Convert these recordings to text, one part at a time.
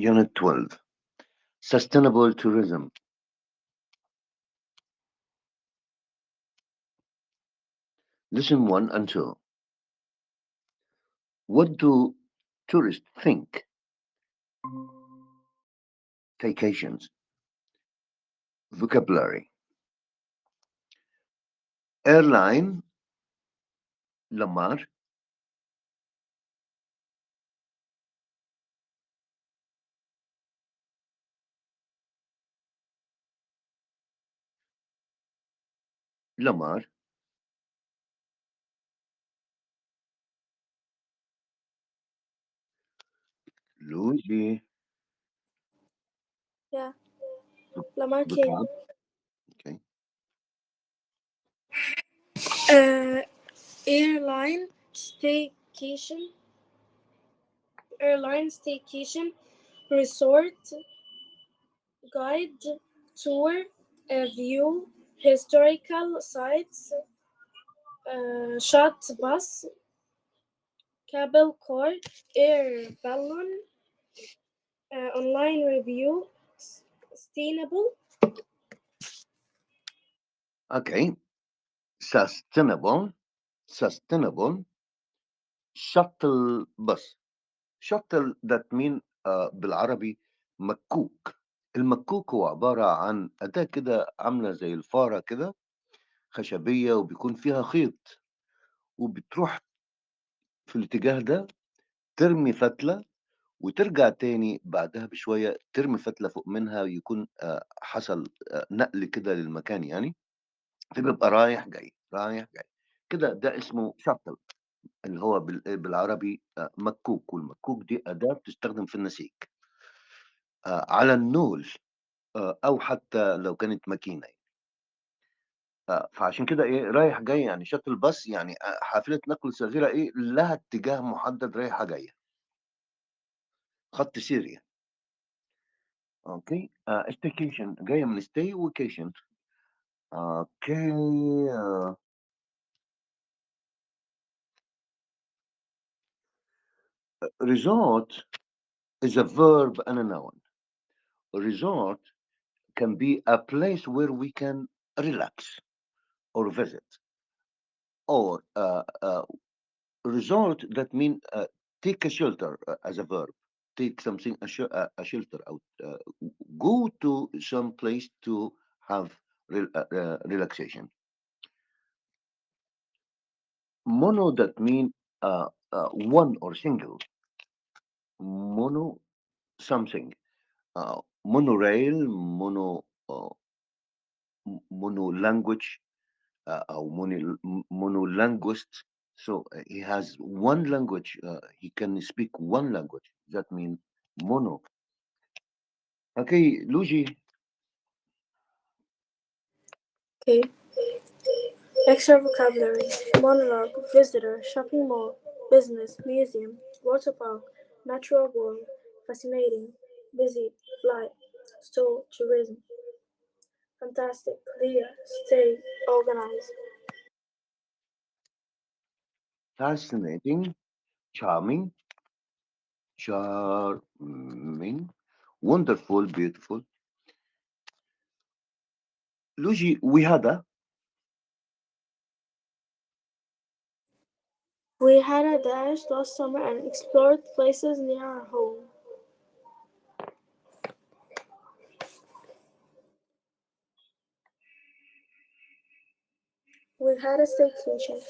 Unit 12, Sustainable Tourism. Lesson 1 and 2. What do tourists think? Vacations. Vocabulary. Airline, Lamar. Lamar. Luigi. Yeah, Lamar King. Vocab. Okay. Uh, airline staycation. Airline staycation. Resort guide tour. View historical sites. Shot bus. Cable car. Air balloon. Online review. Sustainable. Okay. Sustainable. Sustainable. Shuttle bus. Shuttle that mean بالعربي مكوك. المكوك هو عبارة عن أداة كده عاملة زي الفارة كده، خشبية وبيكون فيها خيط، وبتروح في الاتجاه ده ترمي فتلة وترجع تاني بعدها بشوية ترمي فتلة فوق منها ويكون حصل نقل كده للمكان يعني، فبيبقى رايح جاي رايح جاي كده. ده اسمه شاتل اللي هو بالعربي مكوك، والمكوك دي أداة بتستخدم في النسيج على النول، أو حتى لو كانت ماكينة يعني. فعشان كده إيه رايح جاي يعني شاتل باص يعني حافلة نقل صغيرة إيه لها اتجاه محدد رايحة جاية، خط سير يعني. أوكي. staycation جاية من stay وcation. أوكي. resort is a verb and a noun. Resort can be a place where we can relax or visit, or resort that mean take a shelter as a verb. Take something a shelter out. Go to some place to have relaxation. Mono that mean one or single. Mono something. Monorail, mono language, or mono linguist. So he has one language. He can speak one language. That means mono. Okay, Luigi. Okay. Extra vocabulary. Monologue. Visitor. Shopping mall. Business. Museum. Water park. Natural world. Fascinating. Busy. Flight. Store. Tourism. Fantastic. Clear. Stay. Organize. Fascinating, charming, charming, wonderful, beautiful. Luigi, we had a We had a dash last summer and explored places near our home. We had a staycation.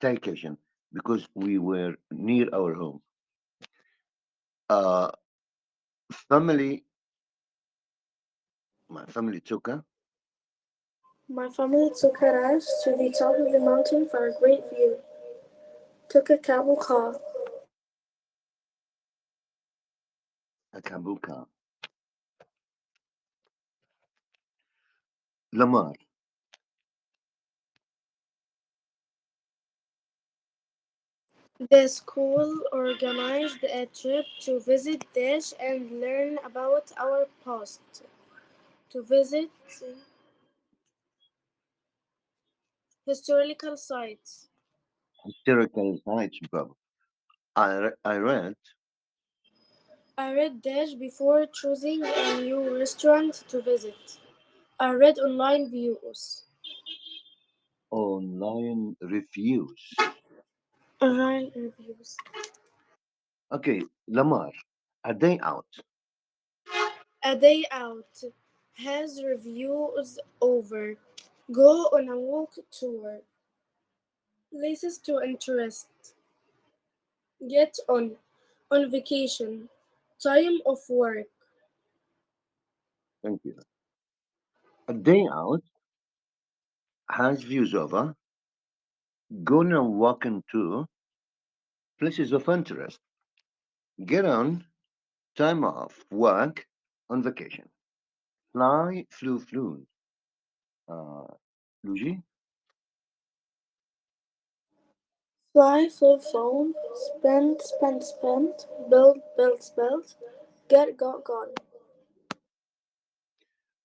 staycation because we were near our home. Uh, family, my family took My family took us to the top of the mountain for a great view. Took a cable car. a Kambuka. Lamar, The school organized a trip to visit Dash and learn about our past. To visit historical sites. hysterical sites, bro. I read. I read dash before choosing a new restaurant to visit. I read online views. Online reviews. Online reviews. Okay, Lamar, a day out. A day out has reviews over. Go on a walk tour. Places to interest. Get on vacation. Time of work. Thank you. A day out has views over. Going and walking to places of interest. Get on time off work on vacation. Fly, flew. Uh, Luigi? Fly, flew, flown. Spend. Build. Get, got, gone.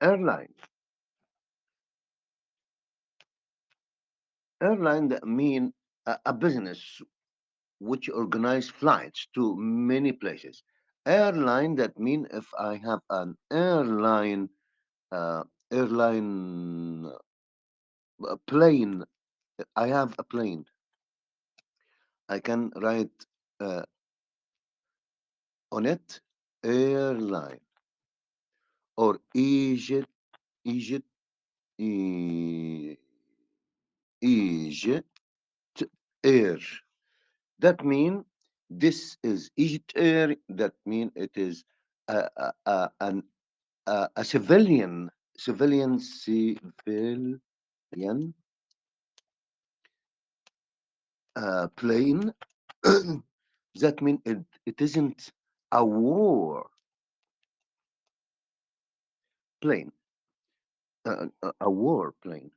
Airline. Airline that mean a business which organize flights to many places. Airline that mean if I have an uh, airline plane, I have a plane. I can write uh, on it airline or Egypt, E- Egypt Air. That mean this is Egypt Air. That mean it is a civilian plane. That mean it isn't a war plane, a war plane.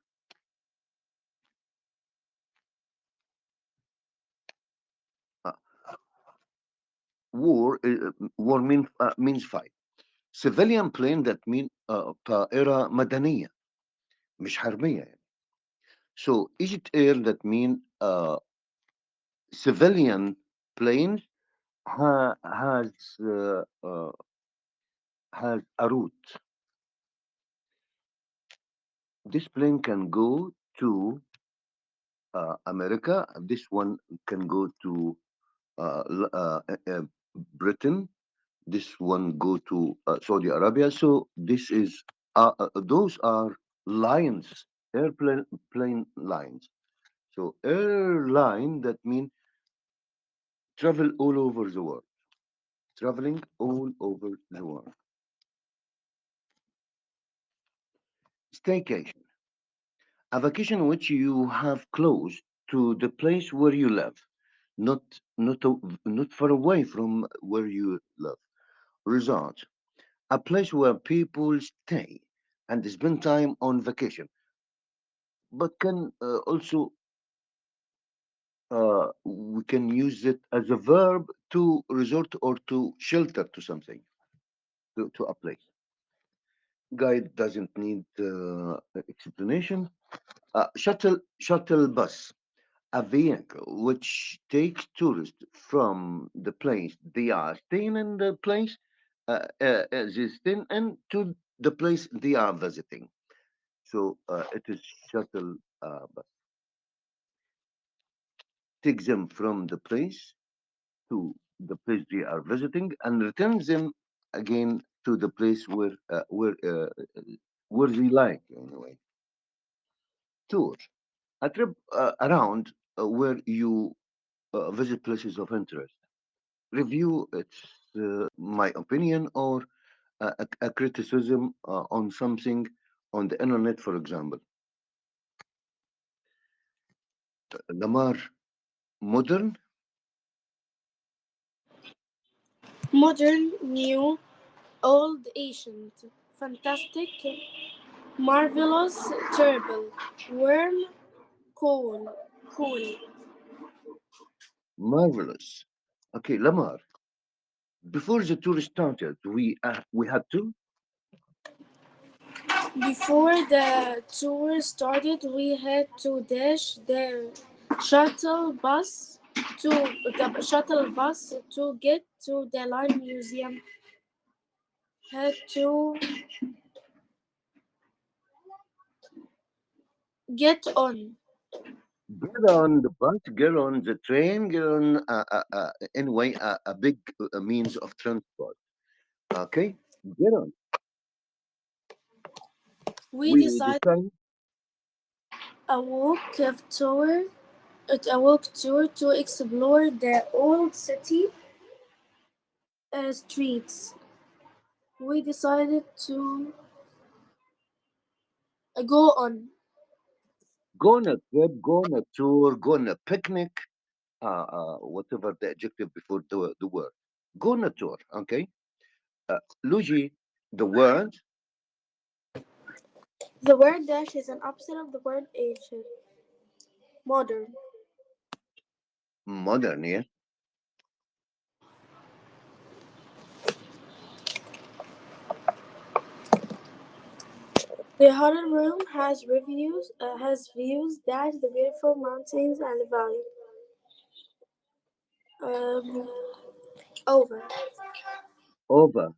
Uh, war means fight. Civilian plane that mean طائرة مدنية مش حربية يعني. So Egypt Air that mean civilian plane ha, has uh, uh, has a route. This plane can go to America. This one can go to Britain. This one go to Saudi Arabia. So this is those are lines, airplane plane lines. So airline that means travel all over the world, traveling all over the world. Staycation, a vacation which you have close to the place where you live, not not far away from where you live. Resort, a place where people stay and spend time on vacation, but can also we can use it as a verb to resort or to shelter to something, to a place. Guide doesn't need explanation. Shuttle bus, a vehicle which takes tourists from the place they are staying in the place they staying and to the place they are visiting. So it is shuttle bus. Takes them from the place to the place they are visiting and returns them again to the place where they like anyway. Tour, a trip around where you visit places of interest. Review, it's my opinion or a criticism on something on the internet, for example. Lamar, modern, Modern, new, old, ancient. Fantastic, marvelous, terrible. Warm, cool. marvelous. Okay, Lamar, before the tour started, we had to. Before the tour started, we had to dash the shuttle bus. to the shuttle bus to get to the line museum. Had to get on. Get on the bus, get on the train, get on anyway a big means of transport. Okay, get on. We We decided decide a walk tour to explore the old city streets. We decided to go on. go on a trip, go on a tour, go on a picnic, whatever the adjective before the word. Go on a tour. Okay, Luigi, the word The word dash is an opposite of the word ancient, modern. modern. Yeah. The hotel room has views dash the beautiful mountains and the valley. Um, over. Over,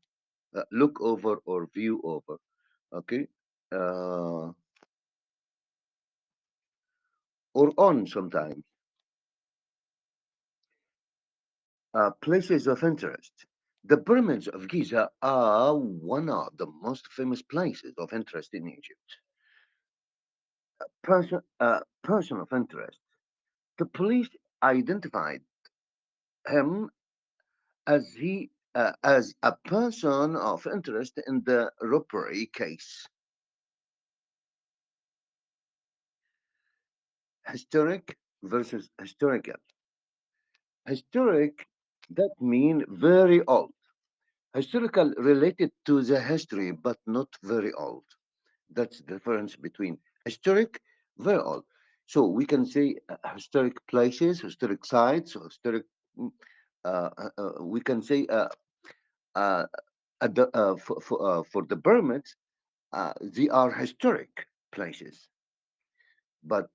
look over or view over. Okay, uh, or on sometimes. Places of interest. The pyramids of Giza are one of the most famous places of interest in Egypt. Person of interest. The police identified him as a person of interest in the robbery case. Historic versus historical. Historic, that mean very old. Historical related to the history, but not very old. That's the difference between historic, very old. So we can say historic places, historic sites, or historic. mm, we can say uh, for the pyramids, they are historic places, but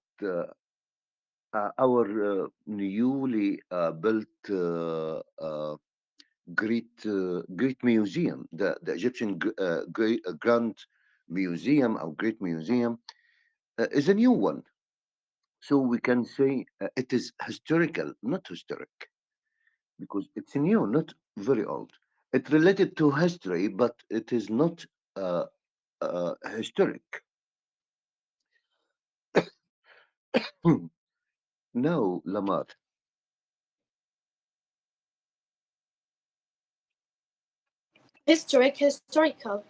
our newly built great museum, the Egyptian Grand Museum or Great Museum, is a new one. So we can say it is historical, not historic, because it's new, not very old. It related to history, but it is not uh, historic. No, Lamar. Historical.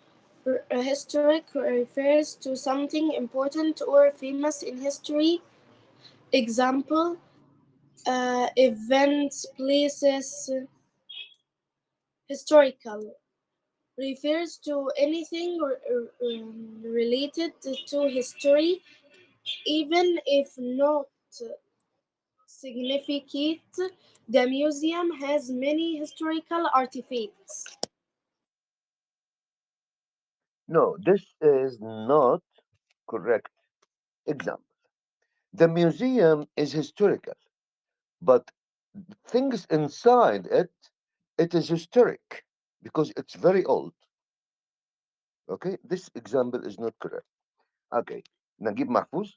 Historic refers to something important or famous in history. Example, events, places. Historical refers to anything related to history, even if not significant. The museum has many historical artifacts. No, this is not correct example. The museum is historical, but things inside it, it is historic because it's very old. Okay, this example is not correct. Okay, نجيب محفوظ.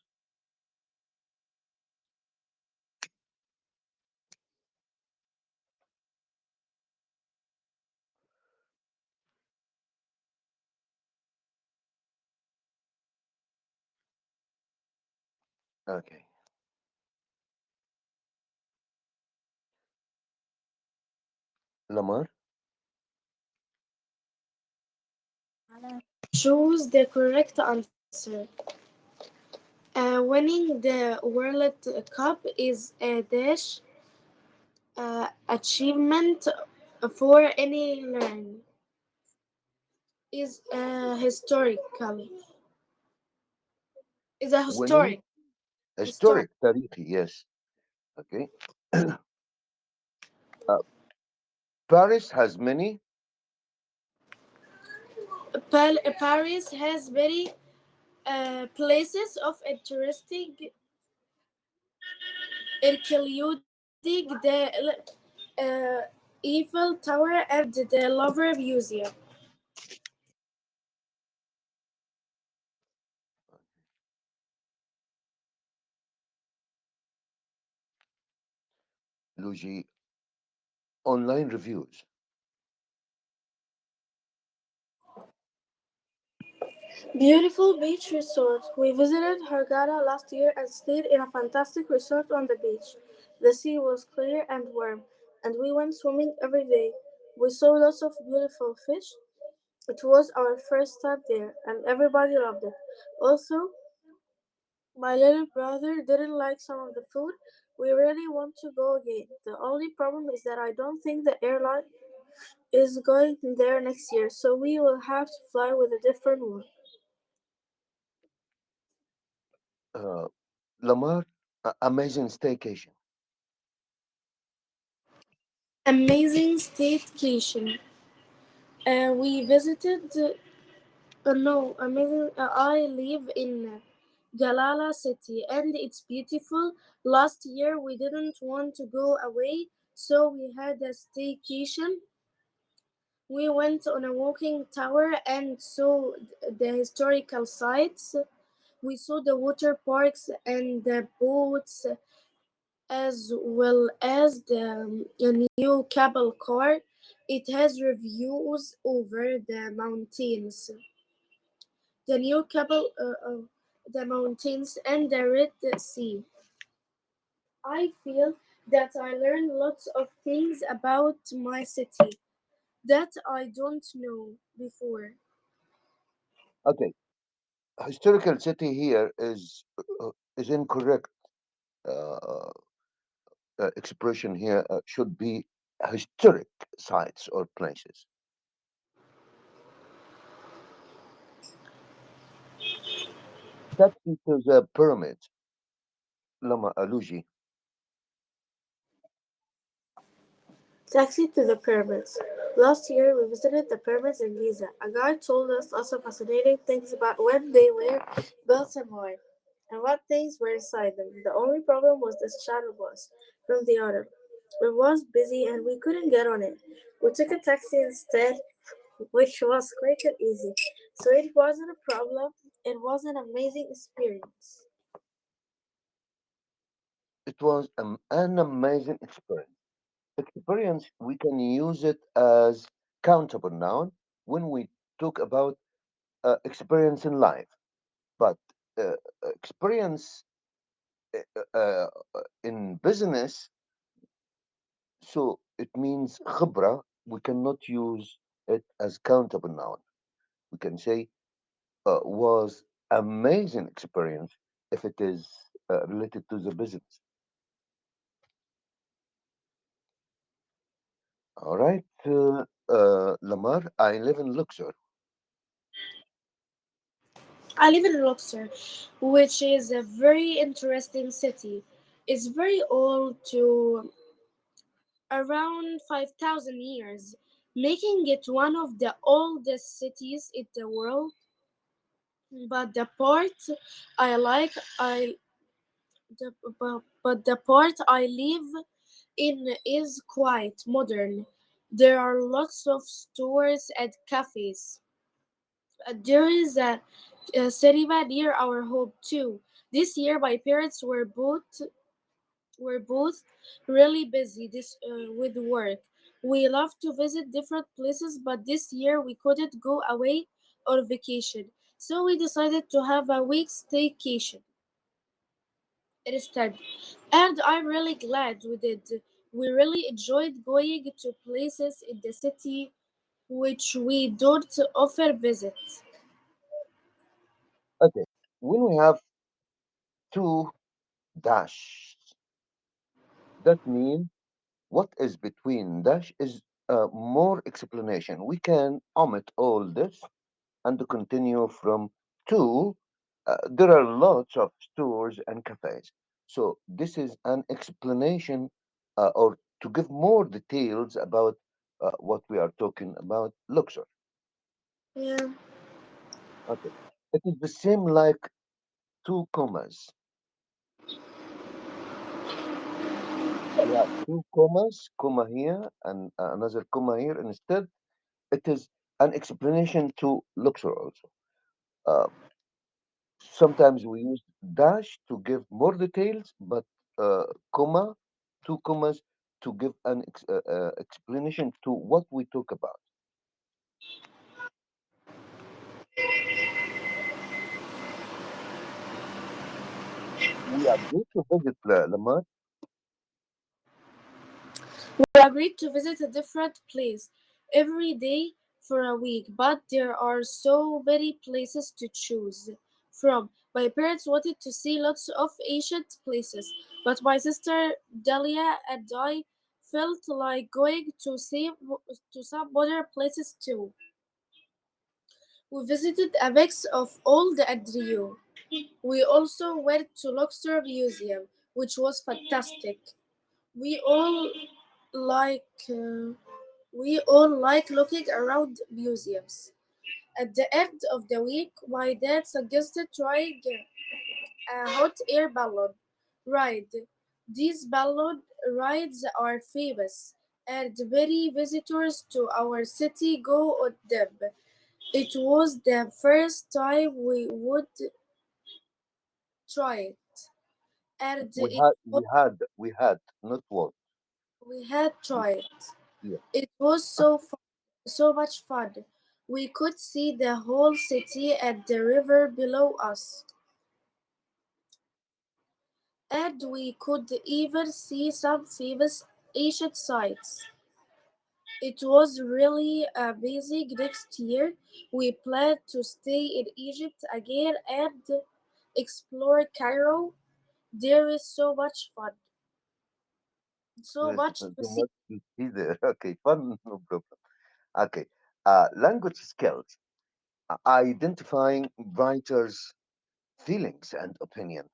Okay, Lamar. Choose the correct answer. Winning the World Cup is a dash achievement for any learn. Is historical. Is a Winning, historic. historic, تاريخي, yes. Okay. uh, Paris has many. Paris has very places of interesting archaeology visiting the Eiffel Tower and the Louvre Museum. Luigi, online reviews. Beautiful beach resort. We visited Hurghada last year and stayed in a fantastic resort on the beach. The sea was clear and warm, and we went swimming every day. We saw lots of beautiful fish. It was our first time there, and everybody loved it. Also, my little brother didn't like some of the food. We really want to go again. The only problem is that I don't think the airline is going there next year, so we will have to fly with a different one. Uh, Lamar, amazing staycation. Amazing staycation. We visited. No, amazing. I live in Galala City, and it's beautiful. Last year we didn't want to go away, so we had a staycation. We went on a walking tour and saw the historical sites. We saw the water parks and the boats, as well as the new cable car. It has reviews over the mountains. The new cable, the mountains, and the Red Sea. I feel that I learned lots of things about my city that I don't know before. Okay, historical city here is incorrect. Uh, Expression here should be historic sites or places. Taxi to the pyramids, Lama Aluji. Taxi to the pyramids. Last year we visited the pyramids in Giza. A guide told us lots of fascinating things about when they were built and why, and what things were inside them. The only problem was the shuttle bus from the autumn. It was busy and we couldn't get on it. We took a taxi instead, which was quick and easy. So it wasn't a problem. It was an amazing experience. It was an amazing experience. Experience, we can use it as countable noun when we talk about experience in life. But uh, experience in business, so it means khibra. We cannot use it as countable noun. We can say was amazing experience if it is related to the business. All right, Lamar, I live in Luxor. I live in Luxor, which is a very interesting city. It's very old, to around 5,000 years, making it one of the oldest cities in the world. But the part I like, I but the part I live in is quite modern. There are lots of stores and cafes. There is a cinema near our home too. This year, my parents were both really busy with work. We love to visit different places, but this year we couldn't go away on vacation, so we decided to have a week staycation instead. And I'm really glad we did. We really enjoyed going to places in the city which we don't often visit. Okay, when we have two dash, that means what is between dash is more explanation. We can omit all this and to continue from two. There are lots of stores and cafes. So this is an explanation or to give more details about what we are talking about Luxor. Yeah. Okay. It is the same like two commas. You have two commas, comma here and another comma here. Instead, it is an explanation to Luxor also. Uh, Sometimes we use dash to give more details, but comma, two commas to give an explanation to what we talk about. We agreed to visit Lamar. We agreed to visit a different place every day for a week, but there are so many places to choose from. My parents wanted to see lots of ancient places, but my sister Delia and I felt like going to some modern places too. We visited a mix of old and new. We also went to Luxor Museum, which was fantastic. We all like uh, we all like looking around museums. At the end of the week, my dad suggested trying a hot air balloon ride. These balloon rides are famous, and many visitors to our city go on them. It was the first time we would try it, and We had, we had, we had, not what. we had We- tried. Yeah. It was so much fun. We could see the whole city and the river below us, and we could even see some famous ancient sites. It was really amazing. Next year, we plan to stay in Egypt again and explore Cairo. There is so much fun, so There's much to so see. much to see there. Okay, fun, no problem. Okay. Language skills. Identifying writers' feelings and opinion.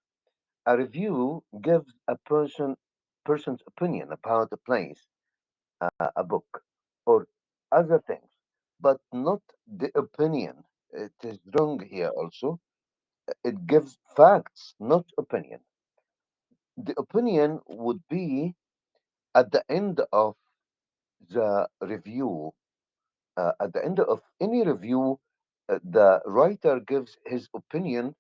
A review gives a person's opinion about a place, a book, or other things, but not the opinion. It is wrong here also. It gives facts, not opinion. The opinion would be at the end of the review. At the end of any review, the writer gives his opinion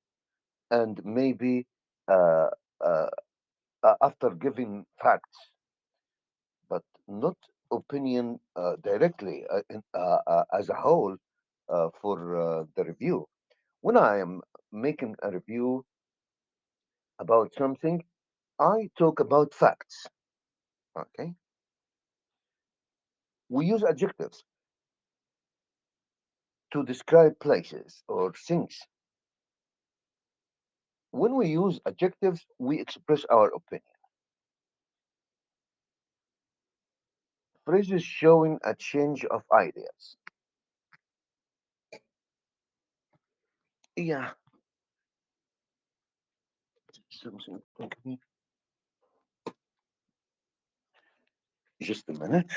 and maybe uh, uh, after giving facts, but not opinion directly as a whole for the review. When I am making a review about something, I talk about facts. Okay, we use adjectives to describe places or things. When we use adjectives, we express our opinion. Phrases showing a change of ideas. Yeah, something. Just a minute.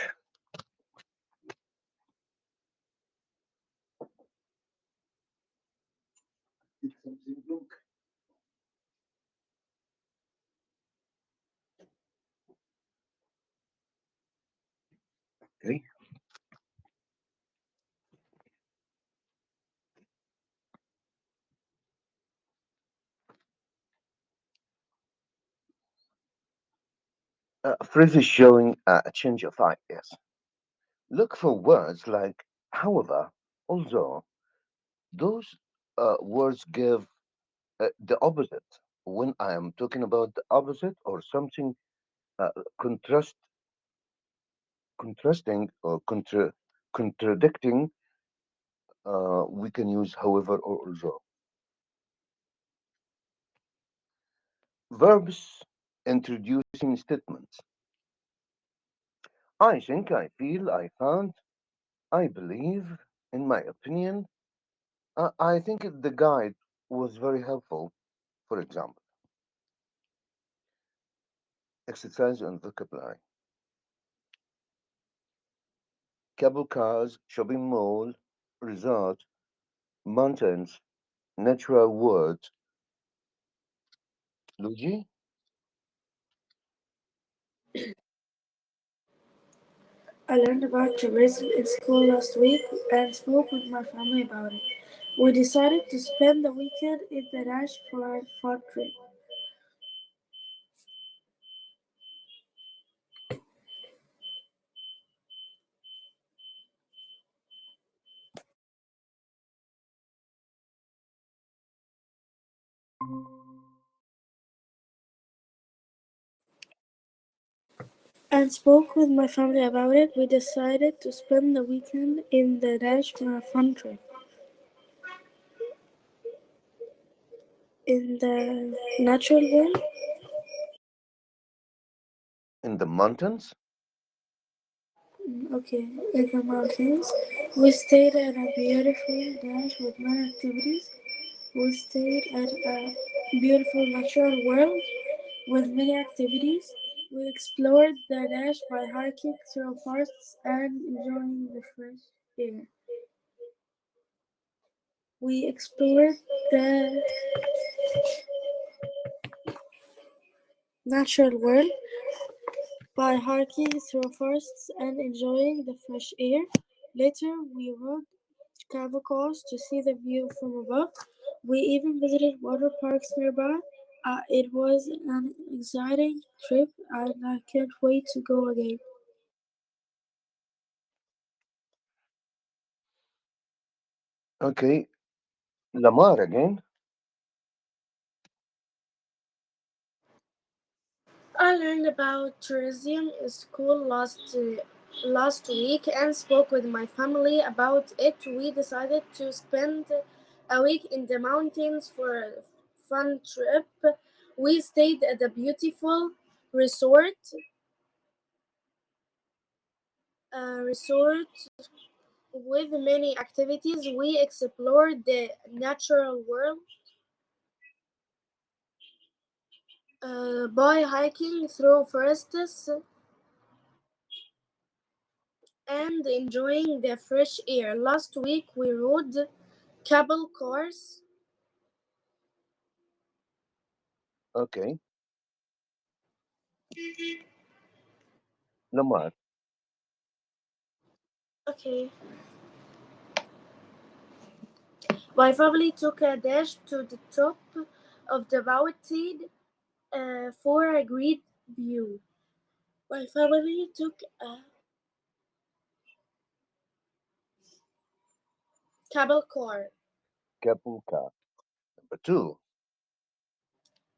Okay. Phrases showing a change of ideas. Look for words like however, although. Those words give the opposite. When I am talking about the opposite or something uh, contrast, contrasting or contradicting, we can use however or although. Verbs introducing statements. I think, I feel, I found, I believe, in my opinion. I think the guide was very helpful, for example. Exercise and vocabulary. Cable cars, shopping mall, resort, mountains, natural world. Luigi? I learned about tourism in school last week and spoke with my family about it. We decided to spend the weekend in the Nash for a fun trip. And spoke with my family about it. We decided to spend the weekend in the Nash for a fun trip. In the natural world, In the mountains? okay, in the mountains, we stayed at a beautiful Nash with many activities. We stayed at a beautiful natural world with many activities. We explored the Nash by hiking through forests and enjoying the fresh air. We explored the natural world by hiking through forests and enjoying the fresh air. Later, we rode cable cars to see the view from above. We even visited water parks nearby. It was an exciting trip and I can't wait to go again. Okay. Lamar again. I learned about tourism in school last week and spoke with my family about it. We decided to spend a week in the mountains for a fun trip. We stayed at a beautiful resort, resort with many activities. We explored the natural world by hiking through forests and enjoying the fresh air. Last week we rode cable cars. Okay. Lamar. Okay. My family took a dash to the top of the mountain for a great view. My family took a cable car. Kapulka. Number two.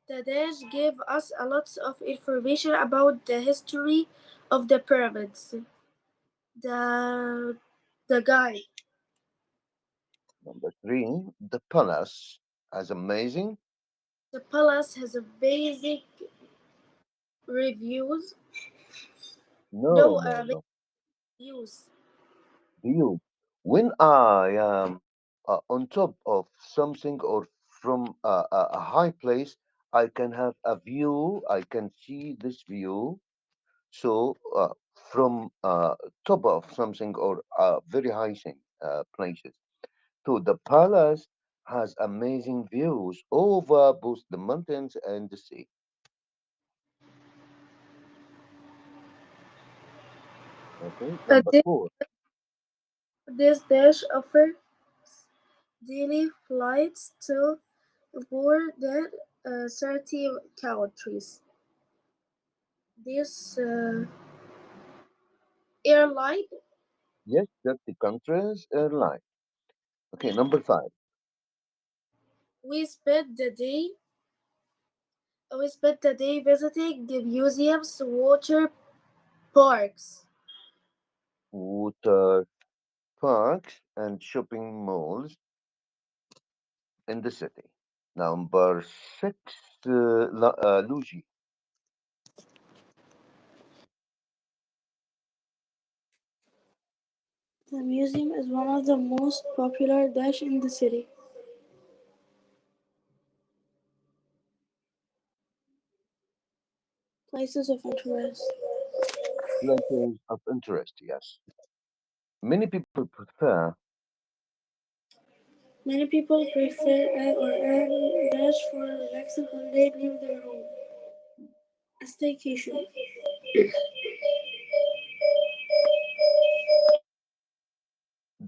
The dash gave us a lot of information about the history of the pyramids. The the guide. Number three. The palace. As amazing? The palace has a basic reviews. No, No, no, basic no. views. View. When I am on top of something or from a high place, I can have a view. I can see this view. So from top of something or very high thing, places. So the palace has amazing views over both the mountains and the sea. Okay, Uh, number this, four. this dash offers daily flights to more than 30 countries. This airline, Yes, that's the country's airline. Okay, number five. we spent the day we spent the day visiting the museums, water parks. Water parks and shopping malls in the city. Number six, Luigi. The museum is one of the most popular dash in the city. Places of interest. Places of interest, yes. Many people prefer, Many people prefer or earn dash for a relaxing holiday near their home. A staycation. The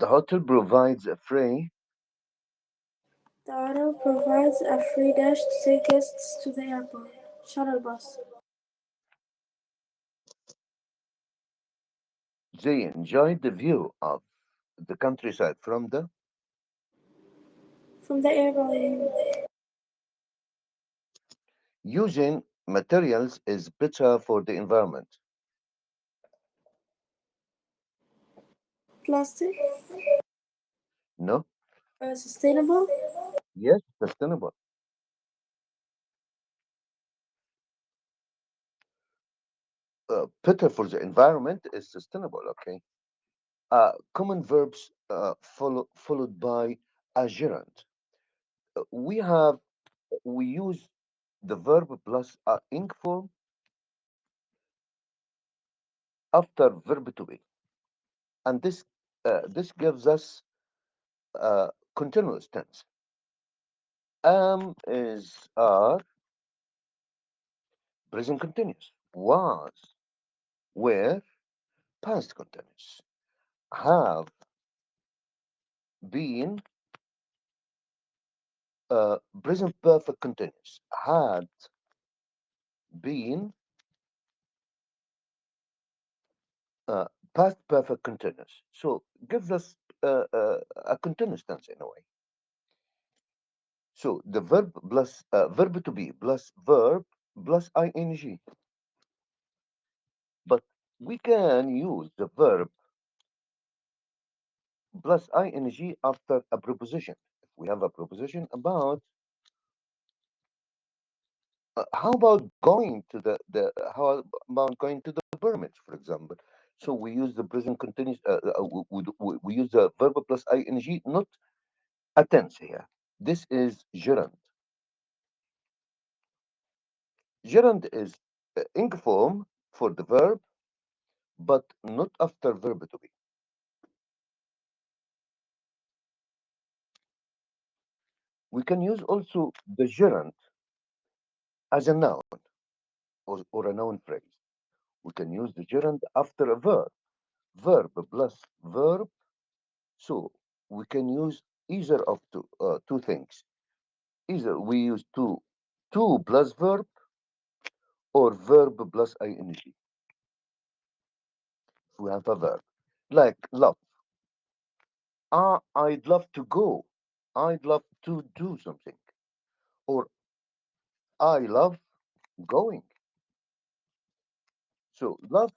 hotel provides a free. The hotel provides a free dash to take guests to the airport. Shuttle bus. They enjoyed the view of the countryside from the. From the airplane. Using materials is better for the environment. Plastic. No? Sustainable. Yes, sustainable. Better for the environment is sustainable, okay? Common verbs followed by a gerund. We have we use the verb plus a ing form after verb to be, and this gives us continuous tense. Am is are present continuous. Was were past continuous. Have been present perfect continuous. Had been uh, past perfect continuous. So gives us a continuous tense in a way. So the verb plus verb to be plus verb plus ing. But we can use the verb plus ing after a preposition. If we have a preposition about how about going to the how about going to the pyramid, for example. So we use the present continuous. We use the verb plus ing, not a tense here. This is gerund. Gerund is ing form for the verb, but not after verb to be. We can use also the gerund as a noun or a noun phrase. We can use the gerund after a verb. Verb plus verb. So we can use either of two things. Either we use two plus verb or verb plus ing. If we have a verb like love. I'd love to go. I'd love to do something. Or I love going. So love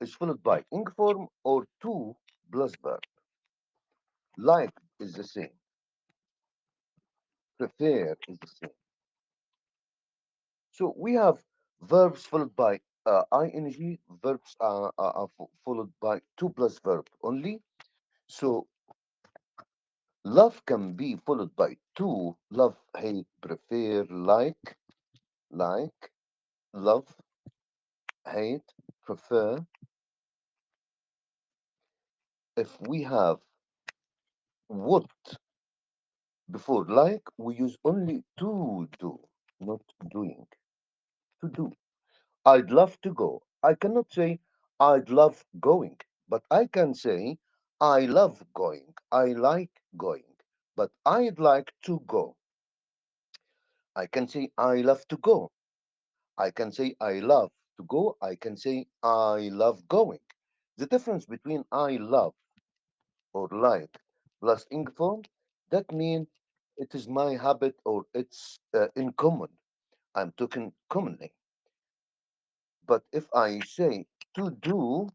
is followed by ing form or to plus verb. Like is the same. Prefer is the same. So we have verbs followed by ing. Verbs are followed by to plus verb only. So love can be followed by to, love, hate, prefer, like, love, hate, prefer. If we have would before like, we use only to do, not doing. To do. I'd love to go. I cannot say I'd love going, but I can say I love going. I like going, but I'd like to go. I can say I love to go. I can say I love to go. I can say I love going. The difference between I love or like plus ing form, that means it is my habit or it's in common. I'm talking commonly. But if I say to do,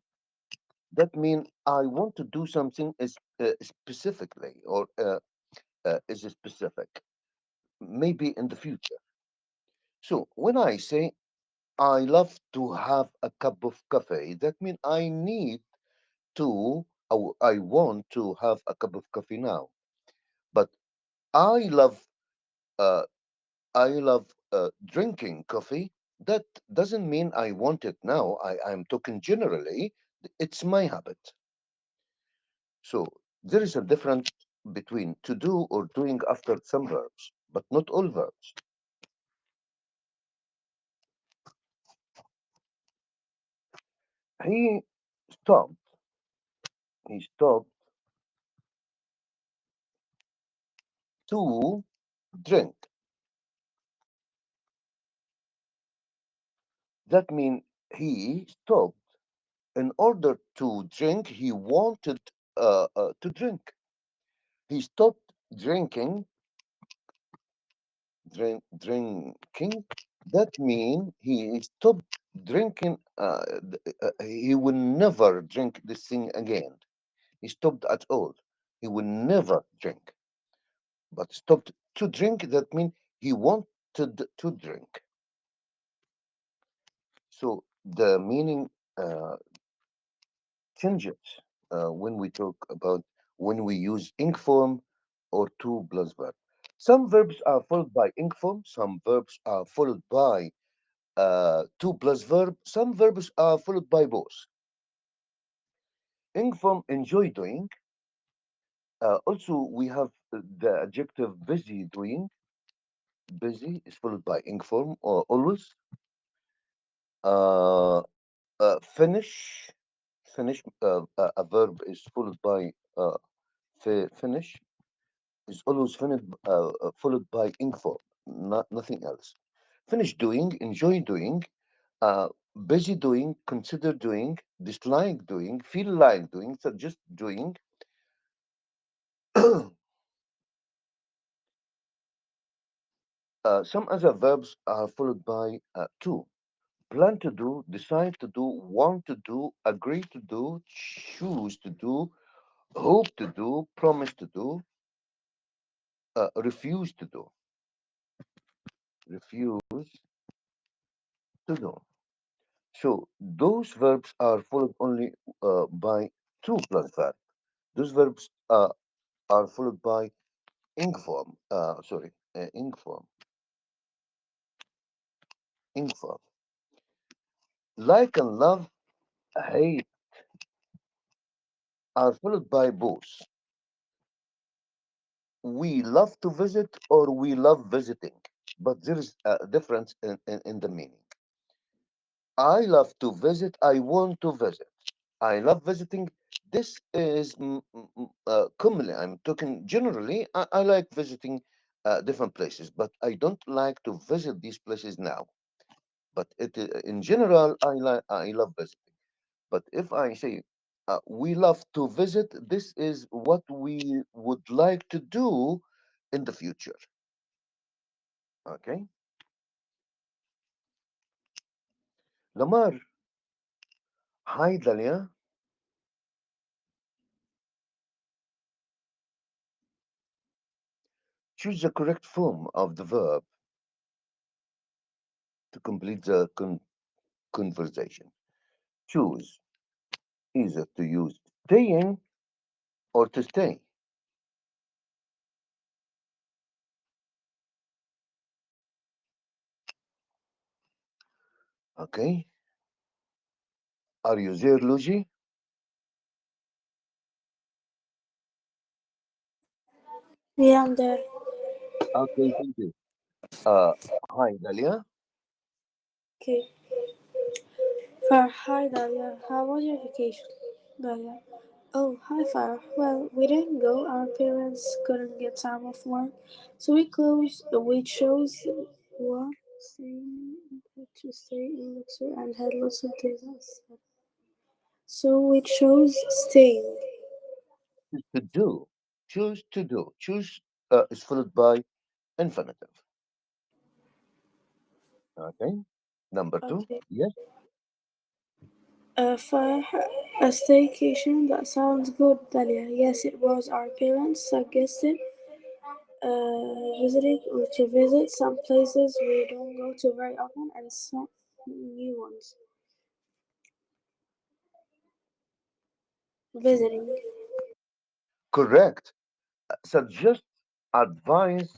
that means I want to do something specifically or is specific, maybe in the future. So when I say I love to have a cup of coffee, that means I need to, or I want to have a cup of coffee now. But I love, uh, drinking coffee. That doesn't mean I want it now. I'm talking generally. It's my habit. So there is a difference between to do or doing after some verbs, but not all verbs. He stopped. He stopped to drink. That means he stopped in order to drink. He wanted to drink. He stopped drinking. That means he stopped drinking. He will never drink this thing again. He stopped at all. He will never drink. But stopped to drink, that means he wanted to drink. So the meaning uh, changes when we talk about when we use ing form or to plus verb. Some verbs are followed by ing form, some verbs are followed by to plus verb, some verbs are followed by both. Ing form enjoy doing. Also, we have the adjective busy doing. Busy is followed by ing form or always. Uh, finish. Finish. A verb is followed by finish. Is always followed by ing form, not nothing else. Finish doing. Enjoy doing. Uh, busy doing. Consider doing. Dislike doing. Feel like doing. Suggest doing. Some other verbs are followed by to. Plan to do, decide to do, want to do, agree to do, choose to do, hope to do, promise to do, refuse to do, refuse to do. So those verbs are followed only by to plus verb. Those verbs are followed by ing form. Ing form. Ing form. Like and love, hate are followed by both. We love to visit or we love visiting, but there is a difference in the meaning. I love to visit, I want to visit. I love visiting. This is commonly, I'm talking generally, I like visiting different places, but I don't like to visit these places now. But in general, I love visiting. But if I say we love to visit, this is what we would like to do in the future. Okay. Lamar, hi Dalia. Choose the correct form of the verb to complete the conversation. Choose either to use staying or to stay. Okay. Are you there, Luigi? Yeah, I'm there. Okay, thank you. Uh, hi Dalia. Okay. Hi, Dalia. How was your vacation? Dalia. Oh, hi, Farah. Well, we didn't go. Our parents couldn't get time off work, so we chose one staying to stay in Luxor and had lots of days outside. So we chose staying. To do. Choose to do. Choose is followed by infinitive. Okay. Number two. Okay. Yes. Farah, a staycation. That sounds good, Dalia. Yes, it was. Our parents suggested visiting or to visit some places we don't go to very often and some new ones. Visiting. Correct. Suggest, advise,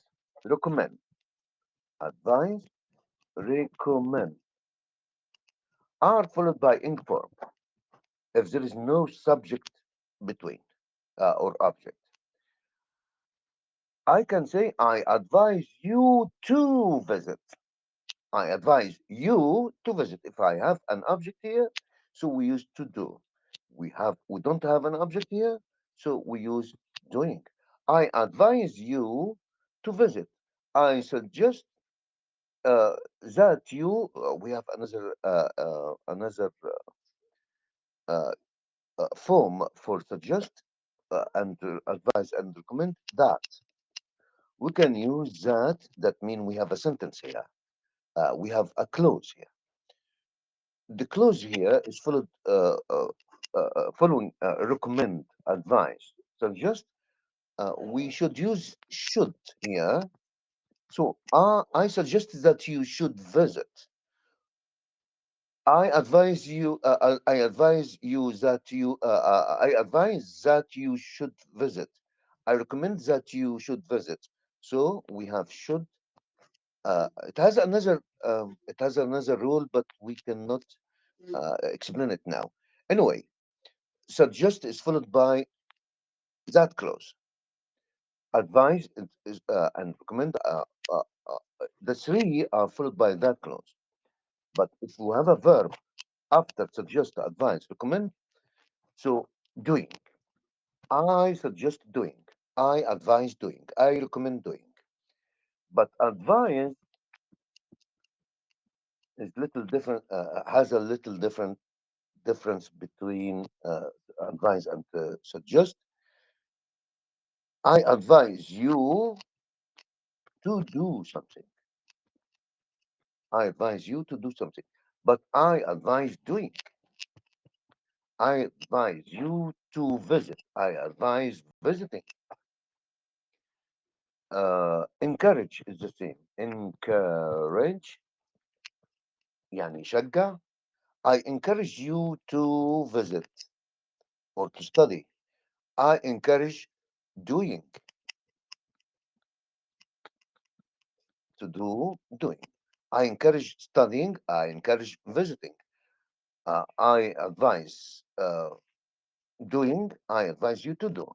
recommend. Advise, recommend are followed by ing form if there is no subject between or object. I can say, I advise you to visit. I advise you to visit. If I have an object here, So we use to do. We don't have an object here, so we use doing. I advise you to visit. I suggest that you. We have another uh, form for suggest and advise and recommend that. We can use that. That mean we have a sentence here. We have a clause here. The clause here is following recommend, advise, suggest. We should use should here. So I suggest that you should visit. I advise you that I advise that you should visit. I recommend that you should visit. So we have should. It has another rule, but we cannot explain it now. Anyway, suggest is followed by that clause. Advise and recommend. The three are followed by that clause. But if we have a verb after suggest, advise, recommend, so doing. I suggest doing. I advise doing. I recommend doing. But advise is little different. Has a little different difference between advise and suggest. I advise you to do something. I advise you to do something. But I advise doing. I advise you to visit. I advise visiting. Encourage is the same. Encourage يعني شجع. I encourage you to visit or to study. I encourage doing, to do, doing. I encourage studying. I encourage visiting. I advise doing. I advise you to do.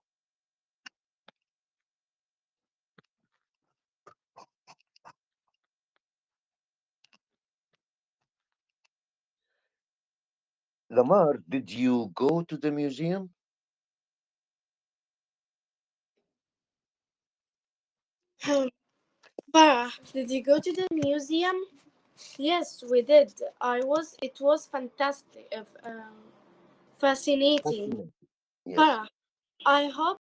Lamar, did you go to the museum? Farah, did you go to the museum? Yes, we did. It was fantastic, fascinating. Fascinating. Yes. Farah, I hope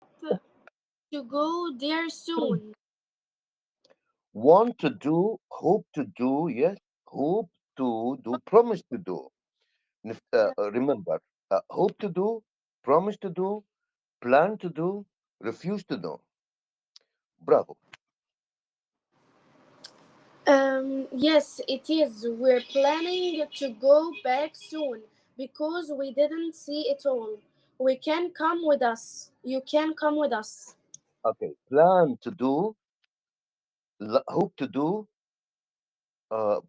to go there soon. Want to do, hope to do, yes. Hope to do, promise to do. Remember, hope to do, promise to do, plan to do, refuse to do. Bravo. Yes, it is. We're planning to go back soon because we didn't see it all. We can come with us. You can come with us. Okay. Plan to do, hope to do,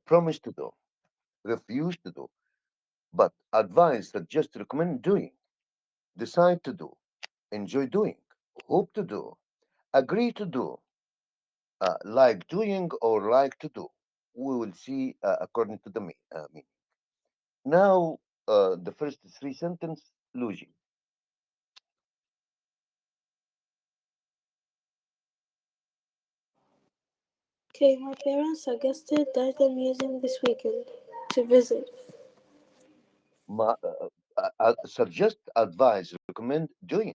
promise to do, refuse to do. But advise, suggest, recommend doing, decide to do, enjoy doing, hope to do, agree to do, like doing or like to do. We will see according to the meaning. Now, the first three sentence, Luigi. Okay, my parents suggested that the museum this weekend to visit. Suggest, advise, recommend doing.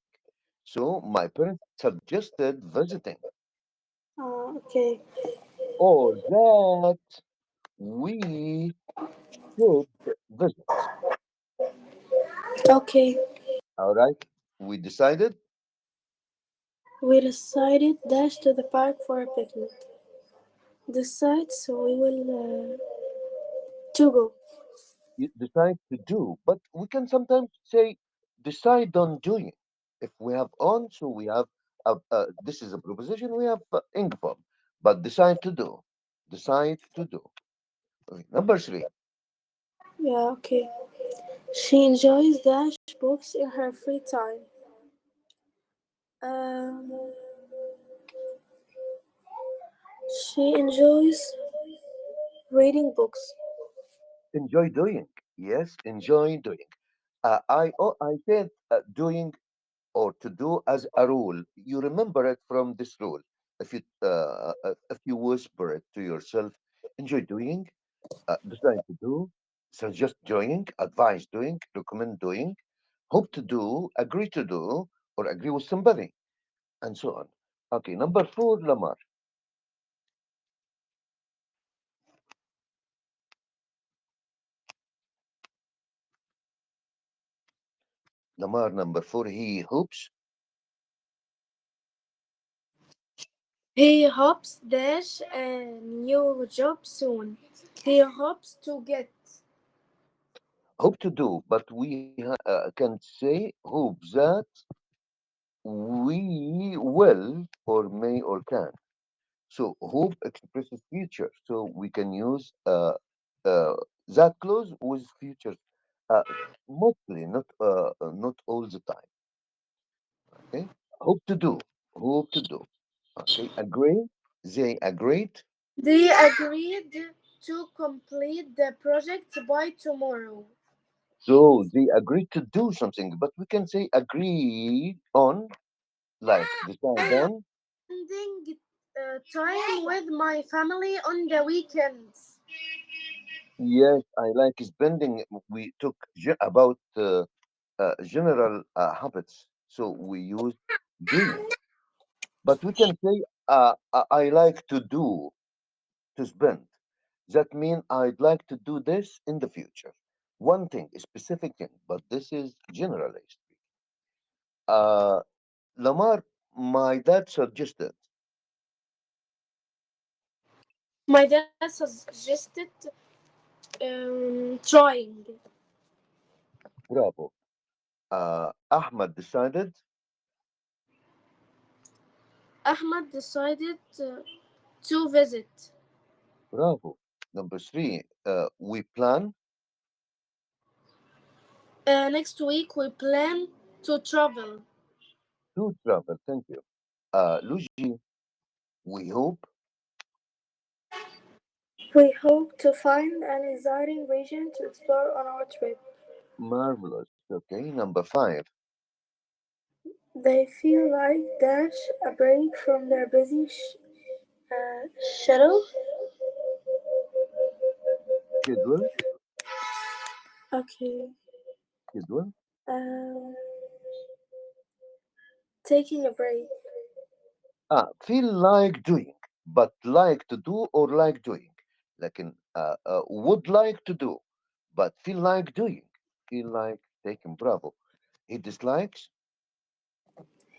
So my parents suggested visiting, Okay. or that we should visit. Okay. All right, we decided. We decided dash to the park for a picnic. Decide so we will to go. You decide to do, but we can sometimes say decide on doing. If we have on, so we have this is a proposition. We have ing form, but decide to do. Decide to do. Okay, number three. Yeah, okay. She enjoys dash books in her free time. Um, she enjoys reading books. Enjoy doing. Yes, enjoy doing. I said doing or to do as a rule. You remember it from this rule. If you whisper it to yourself, enjoy doing, decide to do, suggest doing, advise doing, recommend doing, hope to do, agree to do, or agree with somebody, and so on. Okay, number four, Lamar. Lamar, number four, he hopes. He hopes dash a new job soon. He hopes to get. Hope to do, but we can say hope that we will or may or can. So hope expresses future. So we can use that clause with future, uh, mostly, not all the time. Okay. Hope to do. Hope to do. Okay. Agree. They agreed. They agreed to complete the project by tomorrow. So they agreed to do something, but we can say agree on, like decide on. Spending time with my family on the weekends. Yes, I like spending. We took about general habits, so we use doing. But we can say I like to do, to spend. That means I'd like to do this in the future. One thing, a specific thing, but this is generalized. Uh, Lamar, my dad suggested, My dad suggested trying. bravo. Ahmad decided, Ahmad decided to visit. bravo. Number three, we plan Next week we plan to travel. to travel. Thank you. Luigi, we hope, We hope to find an exciting region to explore on our trip. marvelous. Okay, number five, They feel like dash a break from their busy schedule. schedule, Okay. schedule. Um, Taking a break. Feel like doing, but like to do or like doing. Like in, would like to do, but feel like doing. Feel like taking bravo. He dislikes,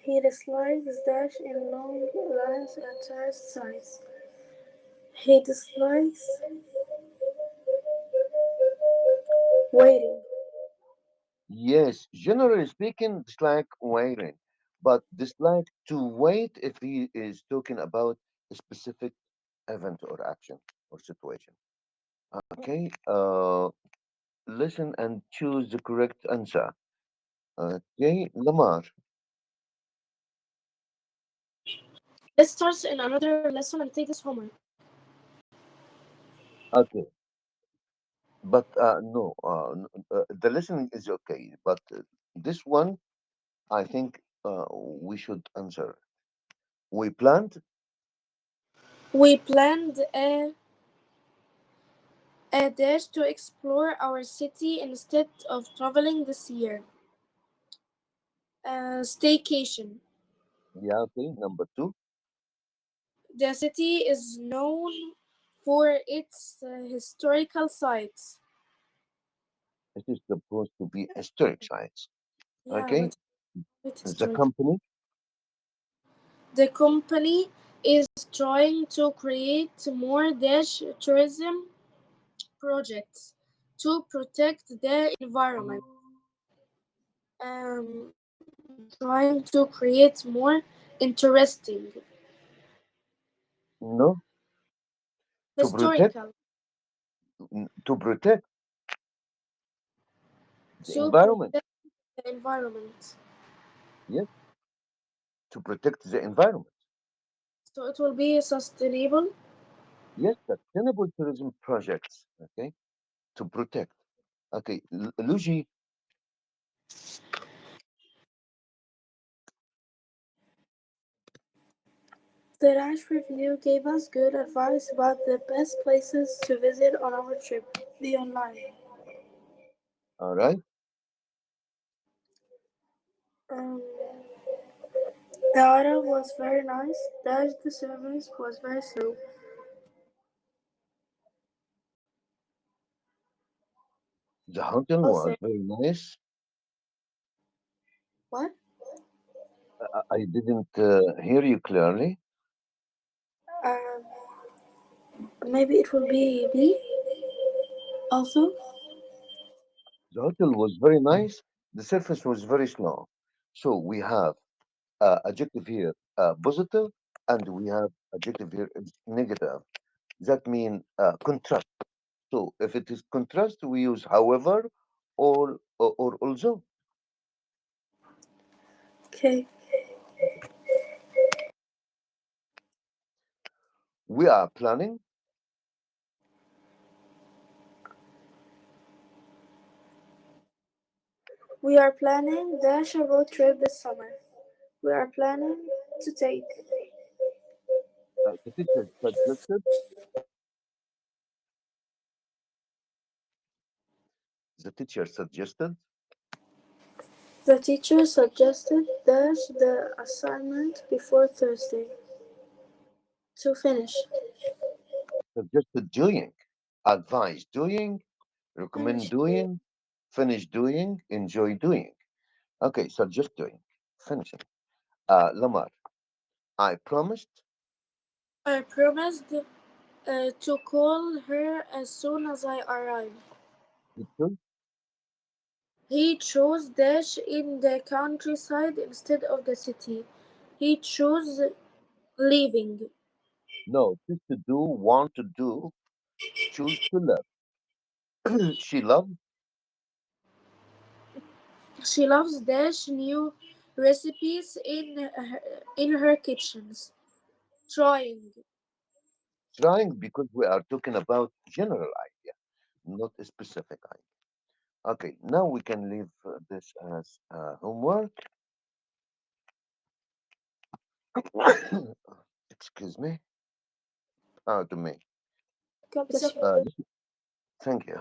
He dislikes dash in long lines and tourist sites. He dislikes waiting. yes, generally speaking, dislike waiting, but dislike to wait if he is talking about a specific event or action or situation. Okay, listen and choose the correct answer. Okay, Lamar. Let's start in another lesson and take this homework. Okay, but no, the listening is okay, but this one, I think we should answer. We planned We planned a dash to explore our city instead of traveling this year. Staycation. yeah, okay, number two. The city is known for its historical sites. It is supposed to be historic sites. Yeah, Okay, but it's the historical. company, The company is trying to create more dash tourism projects to protect the environment. Trying to create more interesting no, to protect, historical to protect the to environment. protect the environment. Yes, to protect the environment. So it will be sustainable. Yes, sustainable tourism projects. Okay, to protect. Okay, Luigi, The Rash Review gave us good advice about the best places to visit on our trip. The online. All right. Um, the hotel was very nice. The service was very slow. The hotel I'll was say very nice. what? I didn't hear you clearly. Um, maybe it will be B. Also, The hotel was very nice. The surface was very slow. So we have adjective here positive, and we have adjective here is negative. That means contrast. So if it is contrast, we use however or also. okay. We are planning. We are planning dash a road trip this summer. We are planning to take. The teacher suggested. The teacher suggested. The teacher suggested dash the assignment before Thursday to finish. Suggested doing. Advise doing. Recommend Finish. doing. Finish doing. Enjoy doing. Okay, suggest doing. Finishing. Lamar. I promised. I promised to call her as soon as I arrive. Teacher. He chose dash in the countryside instead of the city. He chose leaving. No, choose to do, want to do, choose to love. She loved She loves dash new recipes in her kitchens. Trying. trying because we are talking about general idea, not a specific idea. Okay, now we can leave this as homework. Excuse me. To me. God bless you. Thank you.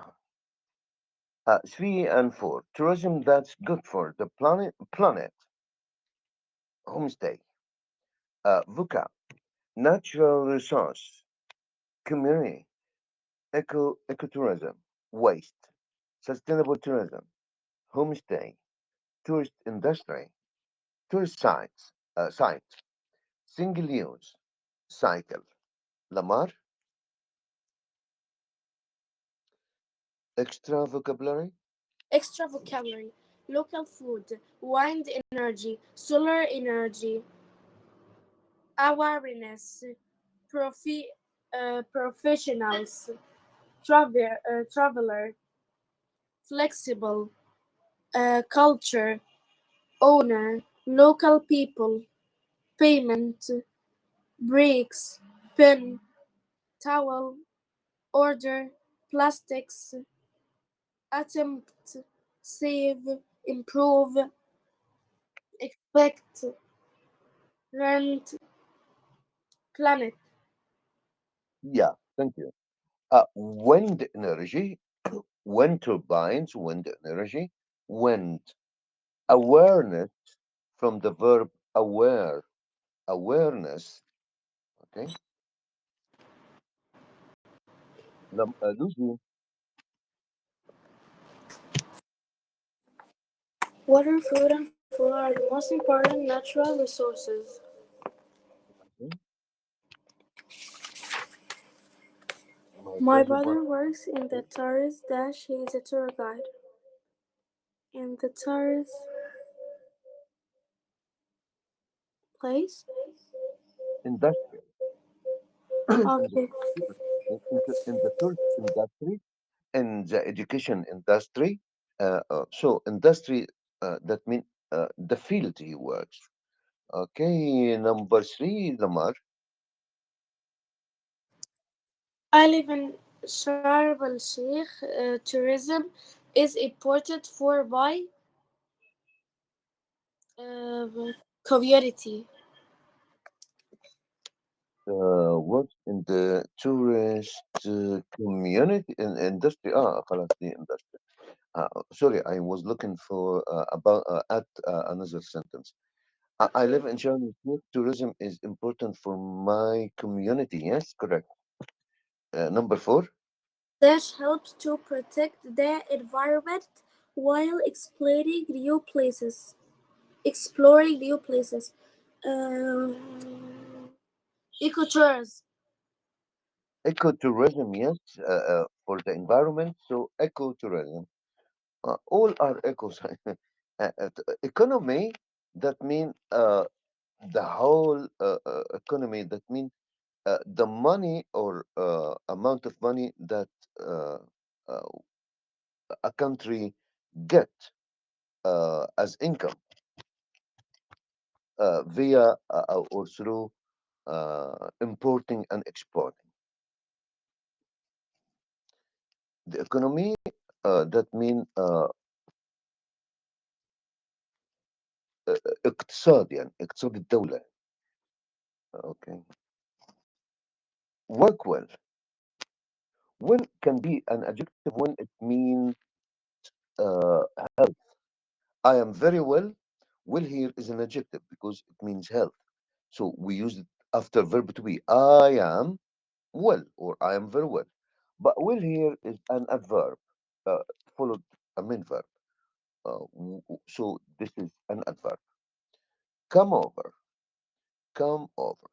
3 and 4. Tourism that's good for the planet. Homestay. VUCA. Natural resource. Community. Ecotourism. Waste. Sustainable tourism. Homestay. Tourist industry. Tourist site. Single use. Cycle. Lamar. Extra vocabulary. Extra vocabulary. Local food. Wind energy. Solar energy. Awareness. Profi- professionals. Traveler. Flexible. Culture. Owner. Local people. Payment. Breaks. Pen. Towel. Order. Plastics. Attempt. Save. Improve. Expect. Rent. Planet. Yeah, thank you. Wind energy. Wind turbines. Wind energy. Wind. Awareness from the verb aware. Awareness. Okay. Lucy. Water, food, and food are the most important natural resources. Okay. My My pleasure, boss. brother works in the tourist dash. He is a tour guide in the tourist place. Industry. in the Okay. in the tourist industry, in the education industry. So industry that means the field he works. Okay, number three, Lamar. I live in Sharm el Sheikh. Tourism is important for my uh, community. What in the tourist community in industry? Ah, خلاص the industry. Sorry, I was looking for about at another sentence. I Okay. live in Germany. Tourism is important for my community. Yes, correct. Number four, This helps to protect the environment while exploring new places. Ecotourism. ecotourism. Yes, for the environment. So ecotourism. All are ecos. Economy. That mean the whole economy. That mean the money or amount of money that uh, uh, a country get as income via or through importing and exporting. The economy that mean اقتصاد يعني اقتصاد الدولة. Okay. Work well. Well can be an adjective when it means uh, I am very well. Well here is an adjective because it means health. So we use it after verb to be. I am well or I am very well. But well here is an adverb uh, followed a main verb. So this is an adverb. Come over, come over.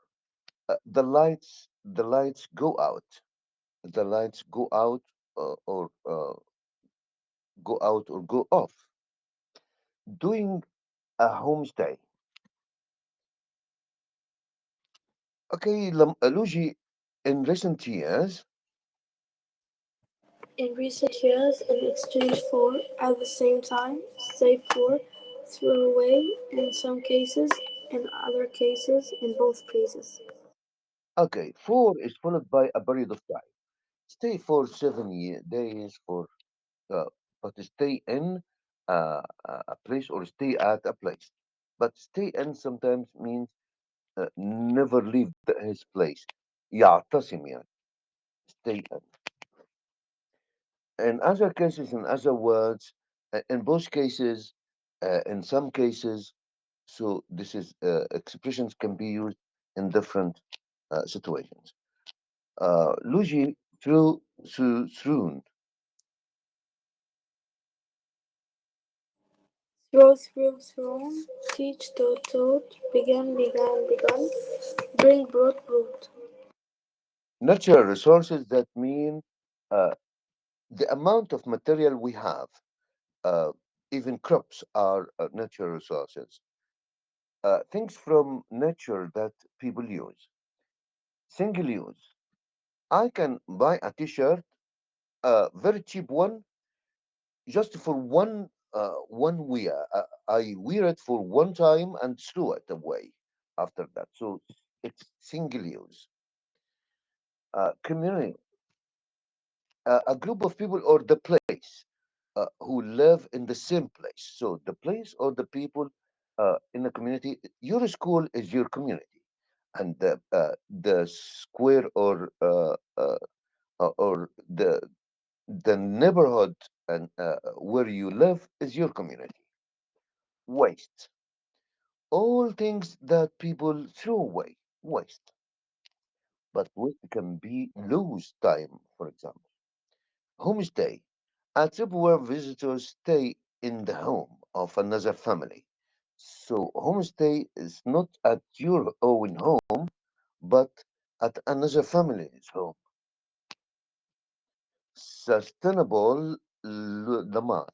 The lights go out. The lights go out or go off. Doing a homestay. Okay, Luigi, in recent years, In recent years, in exchange for, at the same time, save for, throw away, in some cases, in other cases, in both cases. okay, four is followed by a period of time. Stay for 7 days for, uh, but stay in a place or stay at a place. But stay in sometimes means never leave his place. يعتصم يعني. Stay in. In other cases, in other words, in both cases, in some cases, so this is expressions can be used in different situations. Luigi through, Thrown, teach, taught, began, brought. natural resources that mean uh, the amount of material we have. Uh, even crops are natural resources. Things from nature that people use. Single use. I can buy a T-shirt, a very cheap one, just for one wear. I wear it for one time and throw it away after that. So it's single use. Community, a group of people or the place who live in the same place. So the place or the people in the community. Your school is your community, and the square or the neighborhood and where you live is your community. Waste. All things that people throw away. Waste. But waste can be lose time, for example. Homestay. A trip where visitors stay in the home of another family. So homestay is not at your own home, but at another family's home. Sustainable Lamar.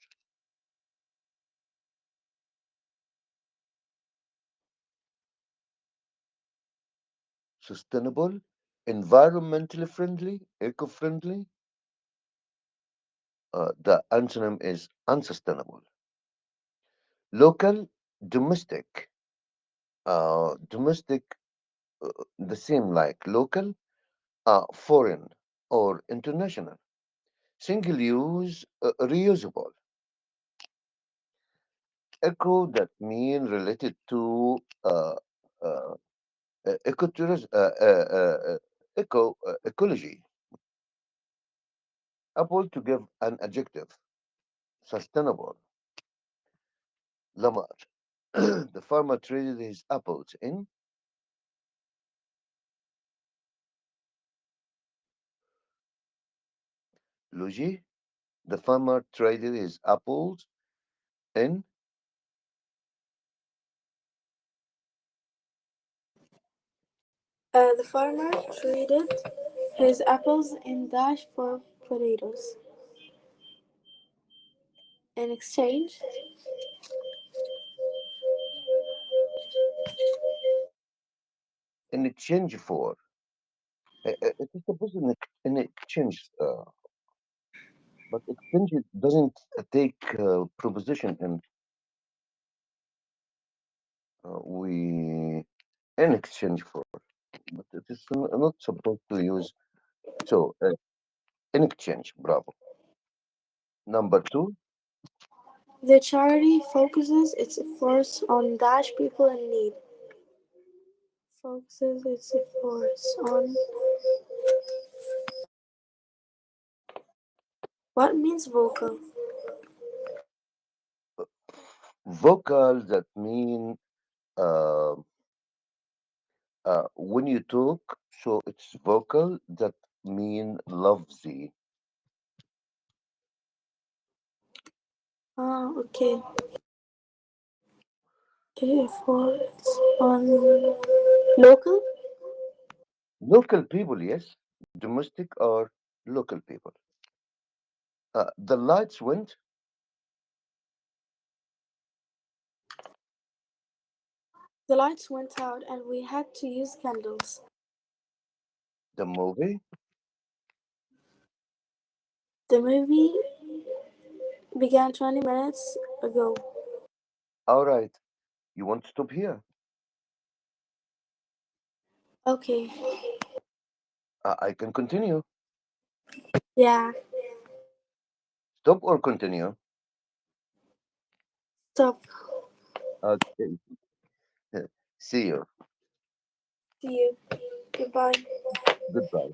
Sustainable, environmentally friendly, eco-friendly. The antonym is unsustainable. Local, domestic. Domestic, the same like local, foreign, or international. Single use, reusable. Eco that mean related to uh, uh, ecotourism, ecology. Apple to give an adjective. Sustainable. Lamar. The farmer traded his apples in Luigi. The farmer traded his apples in The farmer traded his apples in dash for potatoes. In exchange, in exchange for. It is supposed in exchange, but exchange doesn't take proposition, and we in exchange for. But it is not supposed to use so in exchange. Bravo. Number two, the charity focuses its efforts on dash people in need. Focuses its efforts on what means vocal? vocal that mean uh, when you talk, so it's vocal that mean lofty. Ah, okay. Efforts on local. Local people, yes, domestic or local people. The lights went. The lights went out and we had to use candles. The movie. The movie began 20 minutes ago. All right, you want to stop here? Okay. I can continue. Yeah. Stop or continue? Stop. Okay. See you. See you. Goodbye. Goodbye.